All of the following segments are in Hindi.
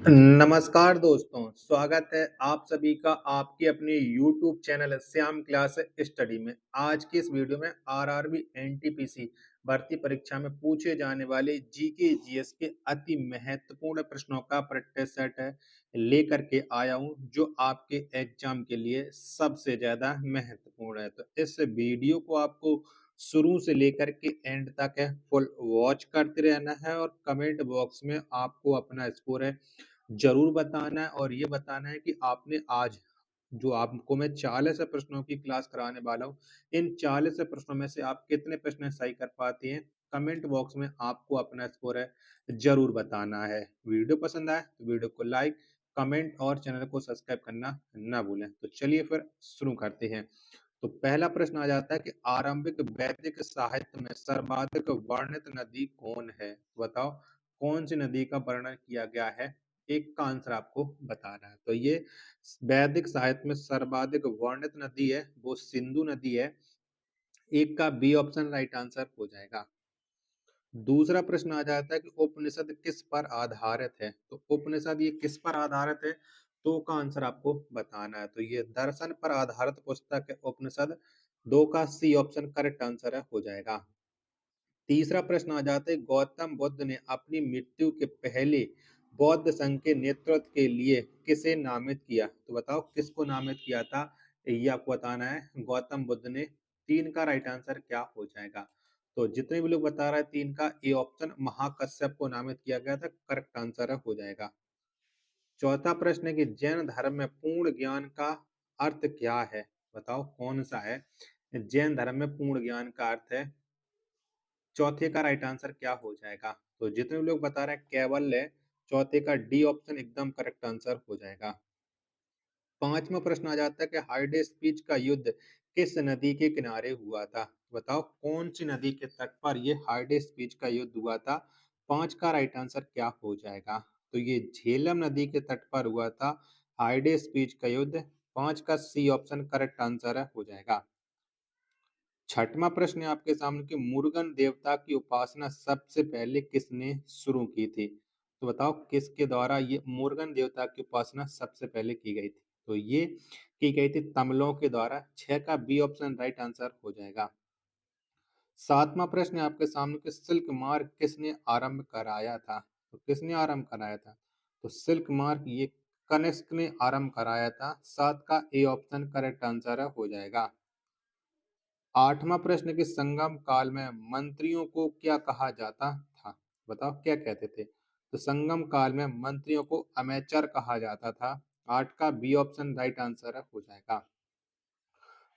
नमस्कार दोस्तों, स्वागत है आप सभी का आपके अपने YouTube channel Shyam class study में। आज की इस वीडियो में आरआरबी एनटीपीसी भर्ती परीक्षा में पूछे जाने वाले जीके जीएस के अति महत्वपूर्ण प्रश्नों का प्रैक्टिस सेट है लेकर के आया हूं जो आपके एग्जाम के लिए सबसे ज्यादा महत्वपूर्ण है। तो इस वीडियो को आपको शुरू से लेकर के एंड तक है फुल वॉच करते रहना है और कमेंट बॉक्स में आपको अपना स्कोर है जरूर बताना है और ये बताना है कि आपने आज जो आपको मैं 40 प्रश्नों की क्लास कराने वाला हूँ, इन 40 प्रश्नों में से आप कितने प्रश्न सही कर पाते हैं, कमेंट बॉक्स में आपको अपना स्कोर है जरूर बताना है। वीडियो पसंद आए तो वीडियो को लाइक, कमेंट और चैनल को सब्सक्राइब करना ना भूलें। तो चलिए फिर शुरू करते हैं। तो पहला प्रश्न आ जाता है कि आरंभिक वैदिक साहित्य में सर्वाधिक वर्णित नदी कौन है? बताओ कौन सी नदी का वर्णन किया गया है? एक का आंसर आपको बताना है। तो ये वैदिक साहित्य में सर्वाधिक वर्णित नदी है वो सिंधु नदी है। एक का बी ऑप्शन राइट आंसर हो जाएगा। दूसरा प्रश्न आ जाता है कि उपनिषद किस पर आधारित है? तो उपनिषद ये किस पर आधारित है? तो का आंसर आपको बताना है। तो ये दर्शन पर आधारित पुस्तक है उपनिषद। दो का सी ऑप्शन करेक्ट आंसर है हो जाएगा। तीसरा प्रश्न आ जाता है गौतम बुद्ध ने अपनी मृत्यु के पहले बौद्ध संघ के नेतृत्व के लिए किसे नामित किया? तो बताओ किसको नामित किया था, ये आपको बताना है। गौतम बुद्ध ने। तीन का राइट आंसर क्या हो जाएगा? तो जितने भी लोग बता रहे हैं तीन का ए ऑप्शन महाकश्यप को नामित किया गया था, करेक्ट आंसर हो जाएगा। चौथा प्रश्न है कि जैन धर्म में पूर्ण ज्ञान का अर्थ क्या है? बताओ कौन सा है? जैन धर्म में पूर्ण ज्ञान का अर्थ है। चौथे का राइट आंसर क्या हो जाएगा? तो जितने भी लोग बता रहे हैं कैवल्य, चौथे का डी ऑप्शन एकदम करेक्ट आंसर हो जाएगा। पांचवा प्रश्न आ जाता है कि हाइडेस स्पीच का युद्ध किस नदी के किनारे हुआ था? बताओ कौन सी नदी के तट पर ये हाइडेस स्पीच का युद्ध हुआ था? पांच का राइट आंसर क्या हो जाएगा? तो ये झेलम नदी के तट पर हुआ था हाइडेस स्पीच का युद्ध। पांच का सी ऑप्शन करेक्ट आंसर हो जाएगा। छठवां प्रश्न है आपके सामने कि मुर्गन देवता की उपासना सबसे पहले किसने शुरू की थी? तो बताओ किसके द्वारा ये मुर्गन देवता की उपासना सबसे पहले की गई थी? तो ये की गई थी तमिलों के द्वारा। छह का बी ऑप्शन राइट आंसर हो जाएगा। सातवां प्रश्न है आपके सामने कि सिल्क मार्ग किसने आरंभ कराया था? तो किसने आरंभ कराया था? तो सिल्क मार्ग ये कनिष्क ने आरंभ कराया था। सात का ए ऑप्शन करेक्ट आंसर हो जाएगा। आठवां प्रश्न कि संगम काल में मंत्रियों को क्या कहा जाता था? बताओ क्या कहते थे? तो संगम काल में मंत्रियों को अमेचर कहा जाता था। आठ का बी ऑप्शन राइट आंसर हो जाएगा।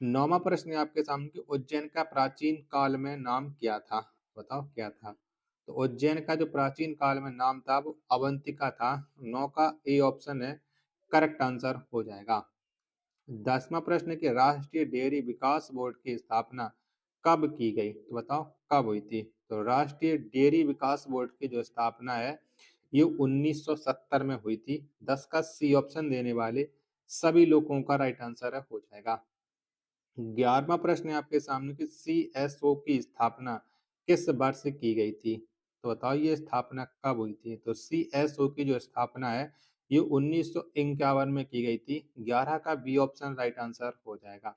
नौवां प्रश्न है आपके सामने कि उज्जैन का प्राचीन काल में नाम क्या था? बताओ क्या था? तो उज्जैन का जो प्राचीन काल में नाम था वो अवंतिका था। नौ का ए ऑप्शन है करेक्ट आंसर हो जाएगा। 10वां प्रश्न है कि राष्ट्रीय डेयरी विकास बोर्ड की स्थापना कब की गई? तो बताओ कब हुई थी? तो राष्ट्रीय डेयरी विकास बोर्ड की जो स्थापना है ये 1970 में हुई थी। 10 का सी ऑप्शन देने वाले सभी लोगों का राइट आंसर हो जाएगा। 11वां प्रश्न है आपके सामने कि सीएसओ की स्थापना किस वर्ष की गई थी? तो बताओ ये स्थापना कब हुई थी? तो सीएसओ की जो स्थापना है ये 1951 में की गई थी। 11 का बी ऑप्शन राइट आंसर हो जाएगा।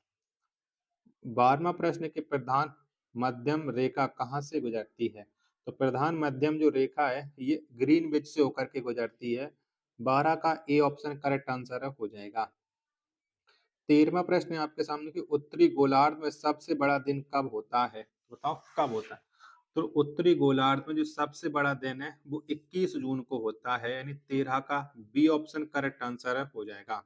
12वां प्रश्न कि प्रधान मध्यम रेखा कहाँ से गुजरती है? तो प्रधान मध्यम जो रेखा है ये ग्रीनविच से होकर के गुजरती है। 12 का ए ऑप्शन करेक्ट आंसर हो जाएगा। 13वां प्रश्न है आपके सामने कि उत्तरी गोलार्ध में सबसे बड़ा दिन कब होता है? बताओ कब होता है? तो उत्तरी गोलार्ध में जो सबसे बड़ा दिन है वो 21 जून को होता है, यानी 13 का बी ऑप्शन करेक्ट आंसर हो जाएगा।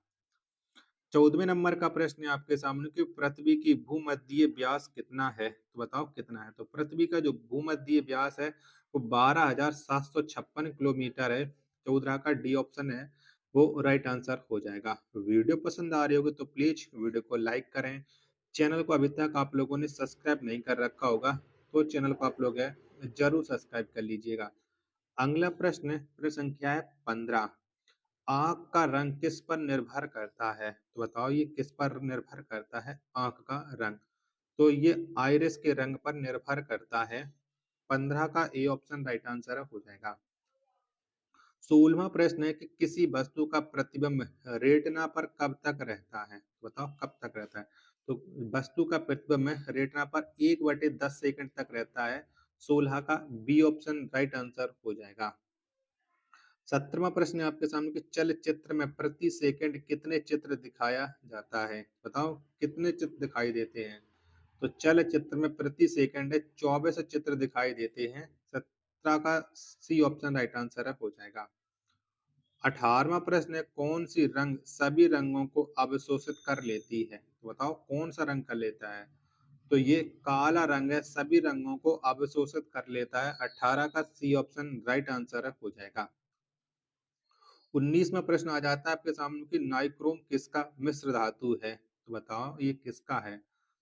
14वें नंबर का प्रश्न है आपके सामने कि पृथ्वी की भूमध्यय व्यास कितना है? तो बताओ कितना है? तो पृथ्वी का जो भूमध्यय व्यास है वो 12,756 किलोमीटर है। 14 का डी ऑप्शन है वो राइट आंसर हो जाएगा। वीडियो पसंद आ रही होगी तो प्लीज वीडियो को लाइक करें। चैनल को अभी तक आप लोगों ने सब्सक्राइब नहीं कर रखा होगा तो चैनल को आप लोग है जरूर सब्सक्राइब कर लीजिएगा। अगला प्रश्न संख्या है 15। आंख का रंग किस पर निर्भर करता है? तो बताओ ये किस पर निर्भर करता है आंख का रंग? तो ये आइरिस के रंग पर निर्भर करता है। 15 का ए ऑप्शन राइट आंसर हो जाएगा। 16वां प्रश्न है कि किसी वस्तु का प्रतिबिंब रेटिना पर कब तक रहता है? बताओ कब तक रहता है? तो वस्तु का प्रतिबिंब रेटिना पर 1/10 सेकंड तक रहता है। 16 का बी ऑप्शन राइट आंसर हो जाएगा। 17वां प्रश्न है आपके सामने कि चलचित्र में प्रति सेकंड कितने चित्र दिखाया जाता है? बताओ कितने चित्र दिखाई देते हैं? तो चलचित्र में प्रति सेकंड 24 चित्र दिखाई देते हैं। 17 का सी ऑप्शन राइट आंसर हो जाएगा। 18वां प्रश्न है कौन सी रंग सभी रंगों को अवशोषित कर लेती है? तो बताओ कौन सा रंग कर लेता है? तो ये काला रंग है, सभी रंगों को अवशोषित कर लेता है। 18 का सी ऑप्शन राइट आंसर हो जाएगा। 19वां प्रश्न आ जाता है आपके सामने कि नाइक्रोम किसका मिश्र धातु है? तो बताओ ये किसका है?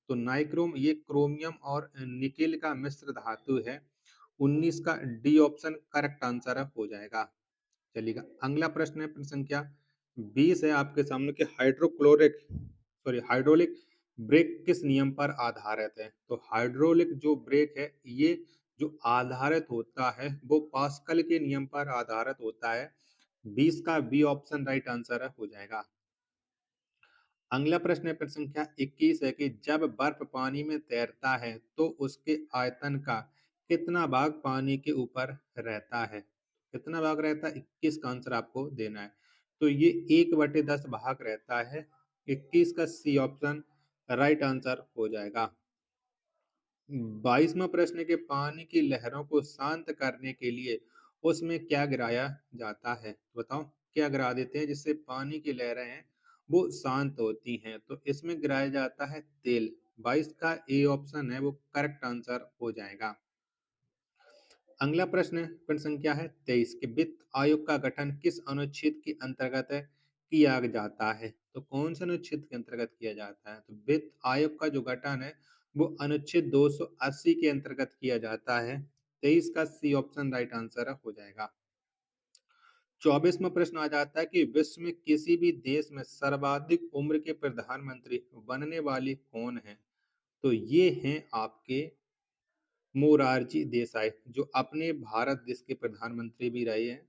तो नाइक्रोम ये क्रोमियम और निकेल का मिश्र धातु है। 19 का डी ऑप्शन करेक्ट आंसर हो जाएगा। चलिएगा अगला प्रश्न है प्रश्न संख्या 20 है आपके सामने कि हाइड्रोलिक ब्रेक किस नियम पर आधारित है? तो हाइड्रोलिक जो ब्रेक है ये जो आधारित होता है वो पास्कल के नियम पर आधारित होता है। 20 का बी ऑप्शन राइट आंसर हो जाएगा। अगला प्रश्न है प्रश्न संख्या 21 है कि जब बर्फ पानी में तैरता है तो उसके आयतन का कितना भाग पानी के ऊपर रहता है? कितना भाग रहता है? 21 का आंसर आपको देना है। तो ये 1/10 भाग रहता है। 21 का सी ऑप्शन राइट आंसर हो जाएगा। 22वां प्रश्न है कि पानी की लहरों को शांत करने के लिए उसमें क्या गिराया जाता है? बताओ क्या गिरा देते हैं जिससे पानी की लहरें हैं वो शांत होती हैं? तो इसमें गिराया जाता है तेल। 22 का ए ऑप्शन है वो करेक्ट आंसर हो जाएगा। अगला प्रश्न संख्या है 23 कि वित्त आयोग का गठन किस अनुच्छेद के अंतर्गत किया जाता है? तो कौन से अनुच्छेद के अंतर्गत किया जाता है? तो वित्त आयोग का जो गठन है वो अनुच्छेद 280 के अंतर्गत किया जाता है। 23 का सी ऑप्शन राइट आंसर हो जाएगा। 24वां प्रश्न आ जाता है कि विश्व में किसी भी देश में सर्वाधिक उम्र के प्रधानमंत्री बनने वाले कौन हैं? तो ये हैं आपके मोरारजी देसाई जो अपने भारत देश के प्रधानमंत्री भी रहे हैं।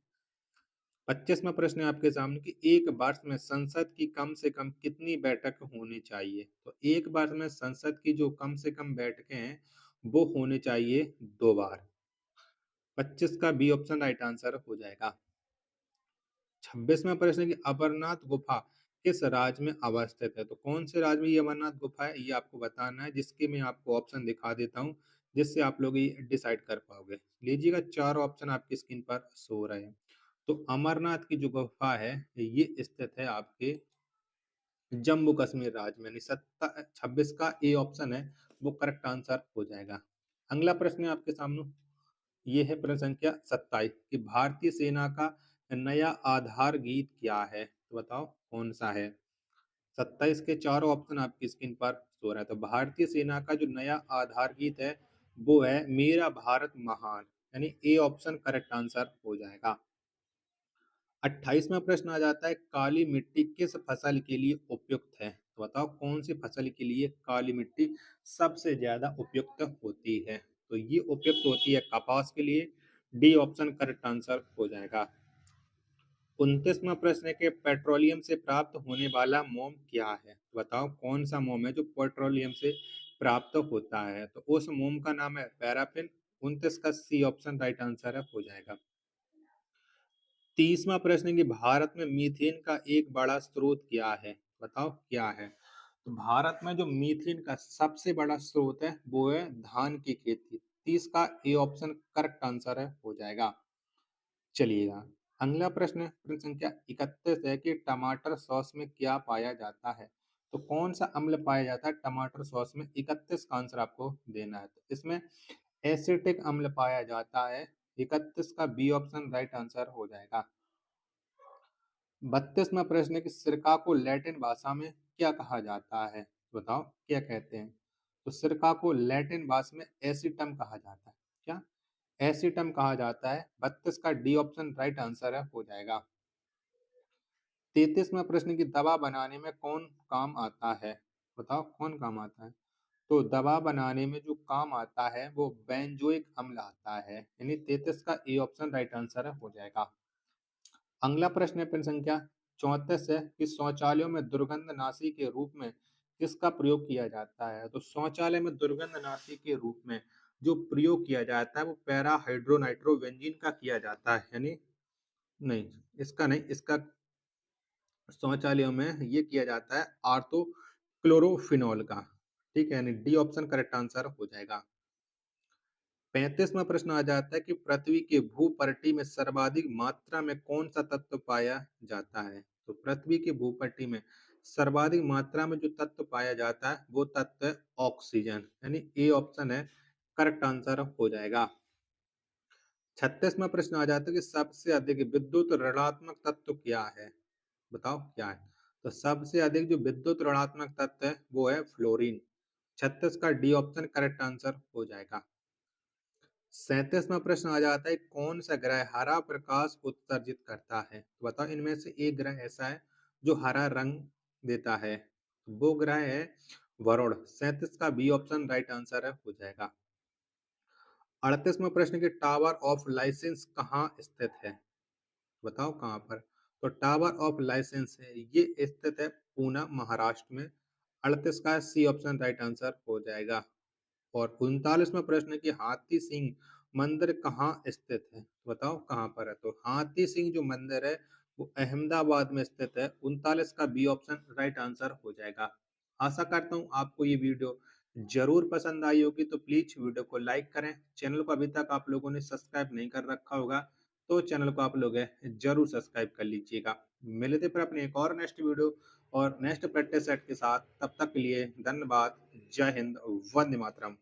25वां प्रश्न है आपके सामने कि एक वर्ष में संसद की कम से कम कितनी बैठक होनी चाहिए? तो एक वर्ष में संसद की जो कम से कम बैठकें हैं वो होनी चाहिए 2 बार। 25 का बी ऑप्शन राइट आंसर हो जाएगा। 26वां प्रश्न है कि अमरनाथ गुफा किस राज्य में अवस्थित है? तो कौन से राज्य में ये अमरनाथ गुफा है ये आपको बताना है, जिसके मैं आपको ऑप्शन दिखा देता हूँ जिससे आप लोग ये डिसाइड कर पाओगे। लीजिएगा 4 ऑप्शन आपकी स्क्रीन पर शो हो रहे हैं। तो अमरनाथ की जो गुफा है ये स्थित है आपके जम्मू कश्मीर राज्य में, यानी 26 का ए ऑप्शन है वो करेक्ट आंसर हो जाएगा। अगला प्रश्न है आपके सामने, ये है प्रश्न संख्या 27 कि भारतीय सेना का नया आधार गीत क्या है? तो बताओ कौन सा है? 27 के चारों ऑप्शन आपकी स्क्रीन पर शो रहा है। तो भारतीय सेना का जो नया आधार गीत है वो है मेरा भारत महान, यानी ए ऑप्शन करेक्ट आंसर हो जाएगा। 28वां प्रश्न आ जाता है काली मिट्टी किस फसल के लिए उपयुक्त है? तो बताओ कौन सी फसल के लिए काली मिट्टी सबसे ज्यादा उपयुक्त होती है? तो ये उपयुक्त होती है कपास के लिए। डी ऑप्शन करेक्ट आंसर हो जाएगा। 29वां प्रश्न है कि पेट्रोलियम से प्राप्त होने वाला मोम क्या है? तो बताओ कौन सा मोम है जो पेट्रोलियम से प्राप्त होता है? तो उस मोम का नाम है पैराफिन। 29 का सी ऑप्शन राइट आंसर हो जाएगा। 30वां प्रश्न है कि भारत में मीथेन का एक बड़ा स्रोत क्या है? बताओ क्या है? तो भारत में जो मीथेन का सबसे बड़ा स्रोत है वो है धान की खेती। 30 का ए ऑप्शन करेक्ट आंसर हो जाएगा। चलिएगा अगला प्रश्न संख्या 31 है कि टमाटर सॉस में क्या पाया जाता है? तो कौन सा अम्ल पाया जाता है टमाटर सॉस में? 31 का आंसर आपको देना है। तो इसमें एसिटिक अम्ल पाया जाता है। 31 का बी ऑप्शन राइट आंसर हो जाएगा। 32वां प्रश्न है कि सिरका को लैटिन भाषा में क्या कहा जाता है? बताओ क्या कहते हैं? तो सिरका को लैटिन भाषा में एसिटम कहा जाता है। क्या एसिटम कहा जाता है? 32 का डी ऑप्शन राइट आंसर हो जाएगा। 33वां प्रश्न की दवा बनाने में कौन काम आता है? बताओ कौन काम आता है? तो दवा बनाने में जो काम आता है वो बेंजोइक अम्ल आता है, यानी 33 का ए ऑप्शन राइट आंसर हो जाएगा। अगला प्रश्न है प्रश्न संख्या 34 है कि शौचालयों में दुर्गंधनाशी के रूप में किसका प्रयोग किया जाता है? तो शौचालय में दुर्गंधनाशी के रूप में जो प्रयोग किया जाता है वो पैरा हाइड्रोनाइट्रोबेंजीन का किया जाता है, यानी नहीं, इसका नहीं, इसका शौचालयों में ये किया जाता है आर्थो क्लोरोफिनॉल का। ठीक है, यानी डी ऑप्शन करेक्ट आंसर हो जाएगा। 35वां प्रश्न आ जाता है कि पृथ्वी के भूपटल में सर्वाधिक मात्रा में कौन सा तत्व पाया जाता है? तो पृथ्वी की भूपटल में सर्वाधिक मात्रा में जो तत्व पाया जाता है वो तत्व है ऑक्सीजन, यानी ए ऑप्शन है करेक्ट आंसर हो जाएगा। 36वां प्रश्न आ जाता है कि सबसे अधिक विद्युत ऋणात्मक तत्व क्या है? बताओ क्या है? तो सबसे अधिक जो विद्युत ऋणात्मक तत्व है वो है फ्लोरीन। 36 का डी ऑप्शन करेक्ट आंसर हो जाएगा। 37वां प्रश्न आ जाता है कौन सा ग्रह हरा प्रकाश उत्सर्जित करता है? तो बताओ इनमें से एक ग्रह ऐसा है जो हरा रंग देता है, वो ग्रह है वरुण। 37 का बी ऑप्शन राइट आंसर है हो जाएगा। 38वां प्रश्न के टावर ऑफ लाइसेंस कहाँ स्थित है? बताओ कहाँ पर? तो टावर ऑफ लाइसेंस है ये स्थित है पूना महाराष्ट्र में। 38 का सी ऑप्शन राइट आंसर हो जाएगा। और 39वां प्रश्न कि हाथी सिंह मंदिर कहाँ स्थित है? बताओ कहाँ पर है? तो हाथी सिंह जो मंदिर है वो अहमदाबाद में स्थित है। 39 का बी ऑप्शन राइट आंसर हो जाएगा। आशा करता हूँ आपको ये वीडियो जरूर पसंद आई होगी, तो प्लीज वीडियो को लाइक करें। चैनल को अभी तक आप लोगों ने सब्सक्राइब नहीं कर रखा होगा तो चैनल को आप लोग जरूर सब्सक्राइब कर लीजिएगा। मिलते फिर अपने एक और नेक्स्ट वीडियो और नेक्स्ट प्रैक्टिस सेट के साथ, तब तक के लिए धन्यवाद। जय हिंद, वंदे मातरम।